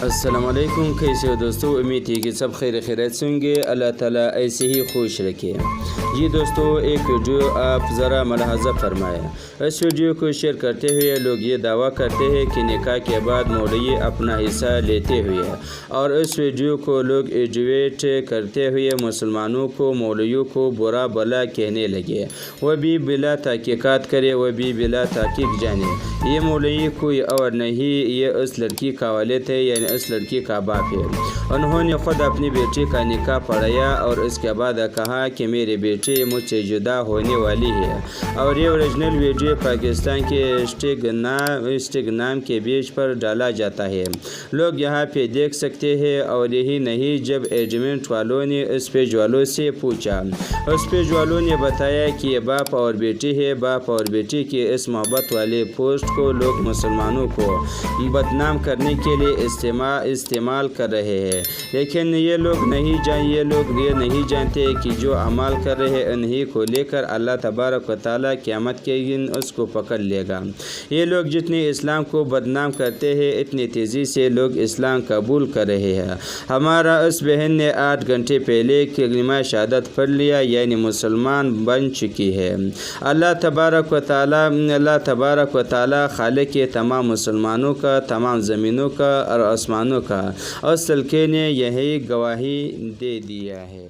السلام علیکم، کیسے ہو دوستو؟ امید ہے کہ سب خیر خیریت سے ہوں گے۔ اللہ تعالیٰ ایسے ہی خوش رکھے۔ جی دوستو، ایک ویڈیو آپ ذرا ملاحظہ فرمائیں۔ اس ویڈیو کو شیئر کرتے ہوئے لوگ یہ دعویٰ کرتے ہیں کہ نکاح کے بعد مولوی اپنا حصہ لیتے ہوئے، اور اس ویڈیو کو لوگ ایجویٹ کرتے ہوئے مسلمانوں کو، مولویوں کو برا بلا کہنے لگے۔ وہ بھی بلا تحقیقات کرے، وہ بھی بلا تحقیق جانے یہ مولوی کوئی اور نہیں، یہ اس لڑکی کا والد ہے، یعنی اس لڑکی کا باپ ہے۔ انہوں نے خود اپنی بیٹی کا نکاح پڑھایا اور اس کے بعد کہا کہ میری بیٹی مجھ سے جدا ہونے والی ہے، اور یہ اوریجنل ویڈیو پاکستان کے انسٹاگرام کے پیج پر ڈالا جاتا ہے، لوگ یہاں پہ دیکھ سکتے ہیں۔ اور یہی نہیں، جب ایجمنٹ والوں نے اس پیج والوں سے پوچھا، اس پیج والوں نے بتایا کہ یہ باپ اور بیٹی ہے۔ باپ اور بیٹی کی اس محبت والے پوسٹ کو لوگ مسلمانوں کو بدنام کرنے کے لیے استعمال کر رہے ہیں، لیکن یہ لوگ نہیں جانتے کہ جو اعمال کر رہے ہیں انہی کو لے کر اللہ تبارک و تعالیٰ قیامت کے دن اس کو پکڑ لے گا۔ یہ لوگ جتنے اسلام کو بدنام کرتے ہیں، اتنی تیزی سے لوگ اسلام قبول کر رہے ہیں۔ ہمارا اس بہن نے 8 گھنٹے پہلے کلمہ شہادت پڑھ لیا، یعنی مسلمان بن چکی ہے۔ اللہ تبارک و تعالیٰ خالق ہے تمام مسلمانوں کا، تمام زمینوں کا اور آسمانوں کا، اور سلکے نے یہی گواہی دے دیا ہے۔